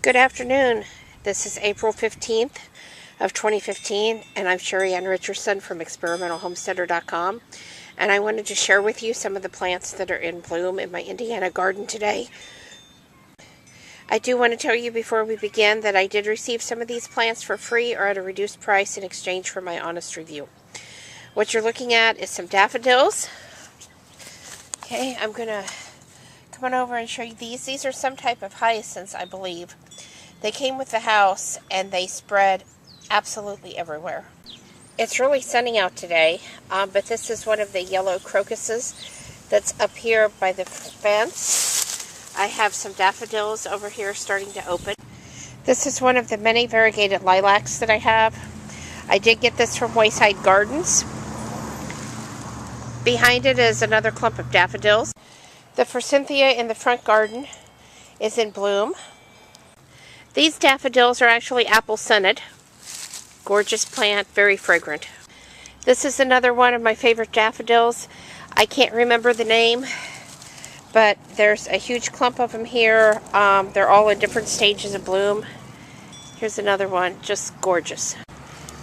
Good afternoon. This is April 15th of 2015, and I'm Sheri Ann Richerson from ExperimentalHomesteader.com, and I wanted to share with you some of the plants that are in bloom in my Indiana garden today. I do want to tell you before we begin that I did receive some of these plants for free or at a reduced price in exchange for my honest review. What you're looking at is some daffodils. Okay, I'm going to come on over and show you these. These are some type of hyacinths, I believe. They came with the house and they spread absolutely everywhere. It's really sunny out today, but this is one of the yellow crocuses that's up here by the fence. I have some daffodils over here starting to open. This is one of the many variegated lilacs that I have. I did get this from Wayside Gardens. Behind it is another clump of daffodils. The forsythia in the front garden is in bloom. These daffodils are actually apple-scented. Gorgeous plant, very fragrant. This is another one of my favorite daffodils. I can't remember the name, but there's a huge clump of them here. They're all in different stages of bloom. Here's another one, just gorgeous.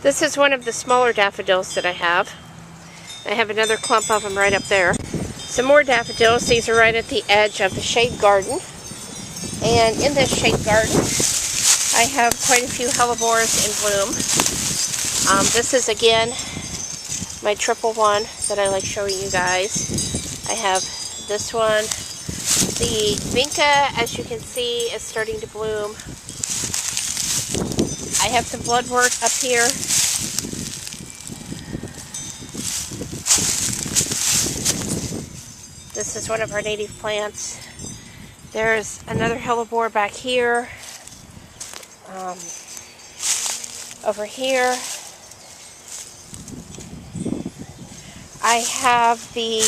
This is one of the smaller daffodils that I have. I have another clump of them right up there. Some more daffodils. These are right at the edge of the shade garden. And in this shade garden, I have quite a few hellebores in bloom. This is, again, my triple one that I like showing you guys. I have this one. The vinca, as you can see, is starting to bloom. I have some bloodwort up here. This is one of our native plants. There's another hellebore back here. Over here, I have the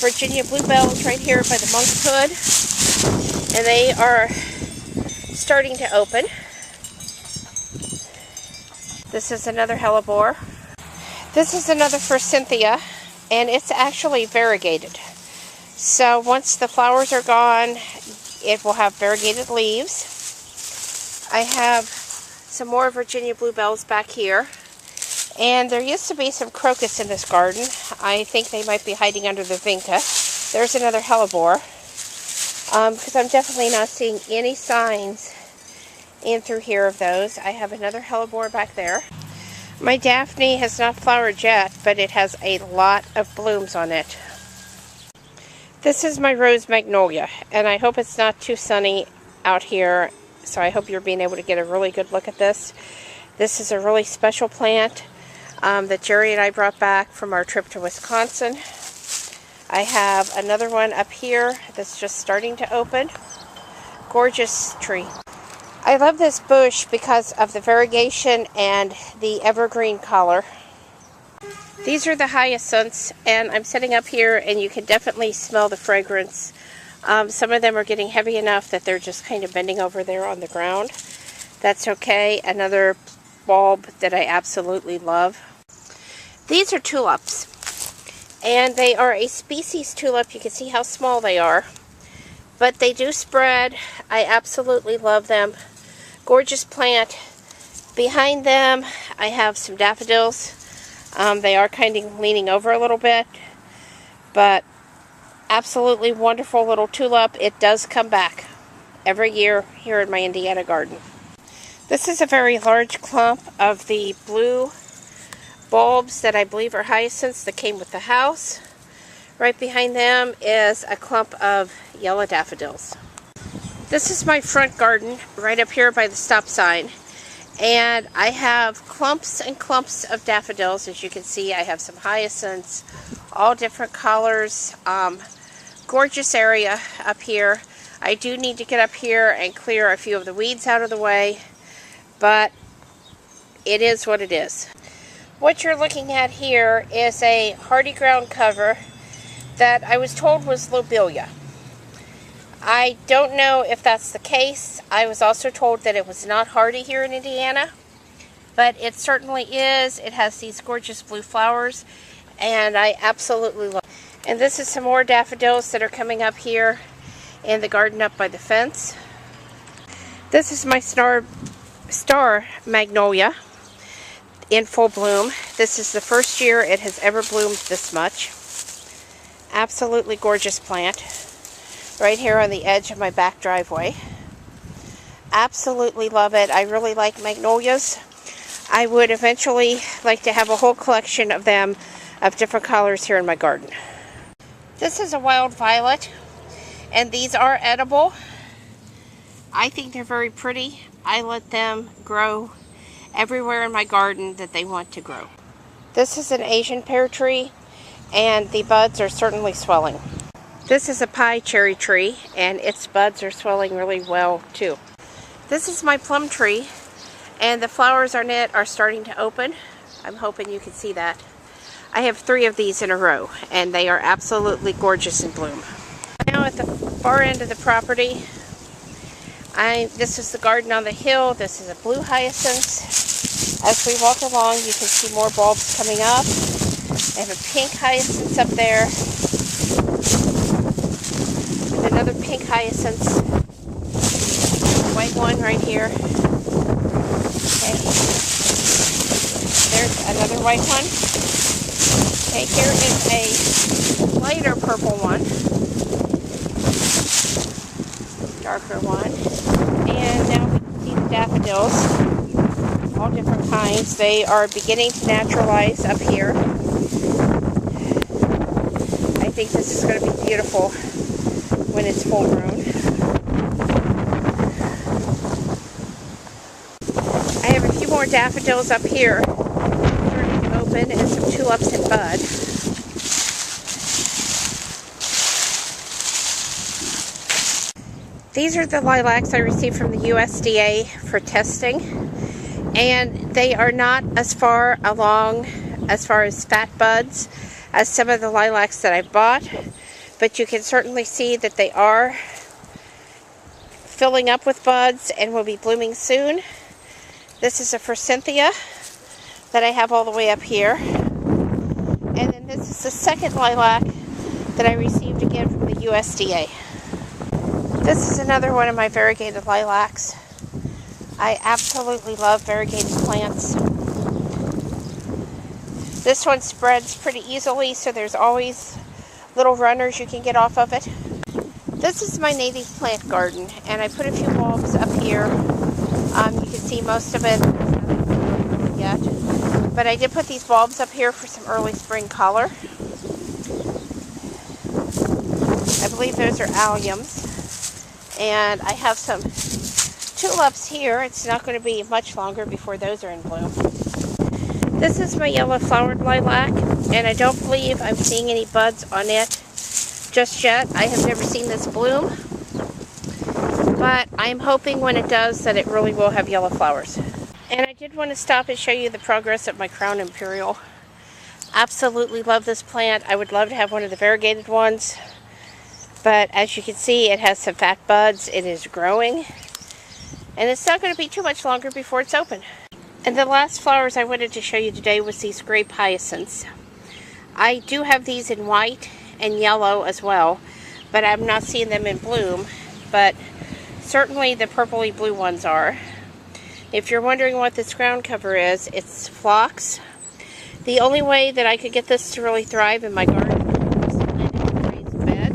Virginia bluebells right here by the monk's hood, and they are starting to open. This is another hellebore. This is another forsythia, and it's actually variegated. So once the flowers are gone, it will have variegated leaves. I have some more Virginia bluebells back here. And there used to be some crocus in this garden. I think they might be hiding under the vinca. There's another hellebore. Because I'm definitely not seeing any signs in through here of those. I have another hellebore back there. My Daphne has not flowered yet, but it has a lot of blooms on it. This is my rose magnolia, and I hope it's not too sunny out here, so I hope you're being able to get a really good look at this. This is a really special plant that Jerry and I brought back from our trip to Wisconsin. I have another one up here that's just starting to open. Gorgeous tree. I love this bush because of the variegation and the evergreen color. These are the hyacinths, and I'm sitting up here and you can definitely smell the fragrance. Some of them are getting heavy enough that they're just kind of bending over there on the ground. That's okay. Another bulb that I absolutely love. These are tulips, and they are a species tulip. You can see how small they are, but they do spread. I absolutely love them. Gorgeous plant. Behind them, I have some daffodils. They are kind of leaning over a little bit, but absolutely wonderful little tulip. It does come back every year here in my Indiana garden. This is a very large clump of the blue bulbs that I believe are hyacinths that came with the house. Right behind them is a clump of yellow daffodils. This is my front garden right up here by the stop sign. And I have clumps and clumps of daffodils. As you can see, I have some hyacinths, all different colors. Gorgeous area up here. I do need to get up here and clear a few of the weeds out of the way, but it is what it is. What you're looking at here is a hardy ground cover that I was told was lobelia. I don't know if that's the case. I was also told that it was not hardy here in Indiana, but it certainly is. It has these gorgeous blue flowers, and I absolutely love it. And this is some more daffodils that are coming up here in the garden up by the fence. This is my star magnolia in full bloom. This is the first year it has ever bloomed this much. Absolutely gorgeous plant. Right here on the edge of my back driveway. Absolutely love it. I really like magnolias. I would eventually like to have a whole collection of them of different colors here in my garden. This is a wild violet, and these are edible. I think they're very pretty. I let them grow everywhere in my garden that they want to grow. This is an Asian pear tree, and the buds are certainly swelling. This is a pie cherry tree, and its buds are swelling really well too. This is my plum tree, and the flowers on it are starting to open. I'm hoping you can see that. I have 3 of these in a row, and they are absolutely gorgeous in bloom. Now at the far end of the property, this is the garden on the hill. This is a blue hyacinth. As we walk along, you can see more bulbs coming up. I have a pink hyacinth up there. And another pink hyacinth. A white one right here. Okay. There's another white one. Okay, here is a lighter purple one. Darker one. And now we can see the daffodils, all different kinds. They are beginning to naturalize up here. I think this is going to be beautiful when it's full grown. I have a few more daffodils up here starting to open, and some tulips in bud. These are the lilacs I received from the USDA for testing, and they are not as far along as far as fat buds as some of the lilacs that I bought, but you can certainly see that they are filling up with buds and will be blooming soon. This is a forsythia that I have all the way up here, and then this is the second lilac that I received again from the USDA. This is another one of my variegated lilacs. I absolutely love variegated plants. This one spreads pretty easily, so there's always little runners you can get off of it. This is my native plant garden, and I put a few bulbs up here. You can see most of it not yet, but I did put these bulbs up here for some early spring color. I believe those are alliums. And I have some tulips here. It's not going to be much longer before those are in bloom. This is my yellow flowered lilac, and I don't believe I'm seeing any buds on it just yet. I have never seen this bloom, but I'm hoping when it does that it really will have yellow flowers. And I did want to stop and show you the progress of my Crown Imperial. Absolutely love this plant. I would love to have one of the variegated ones. But as you can see, it has some fat buds. It is growing. And it's not going to be too much longer before it's open. And the last flowers I wanted to show you today was these grape hyacinths. I do have these in white and yellow as well, but I'm not seeing them in bloom. But certainly the purpley blue ones are. If you're wondering what this ground cover is, it's phlox. The only way that I could get this to really thrive in my garden is to plant it in a raised bed.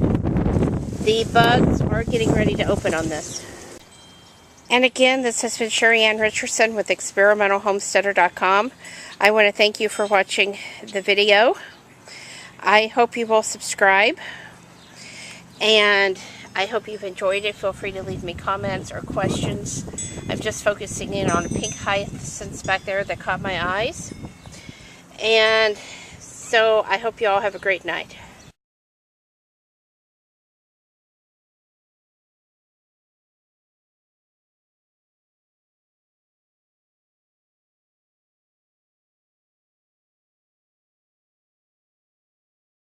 The buds are getting ready to open on this. And again, this has been Sheri Ann Richerson with ExperimentalHomesteader.com. I want to thank you for watching the video. I hope you will subscribe. And I hope you've enjoyed it. Feel free to leave me comments or questions. I'm just focusing in on a pink hyacinth back there that caught my eyes. And so I hope you all have a great night.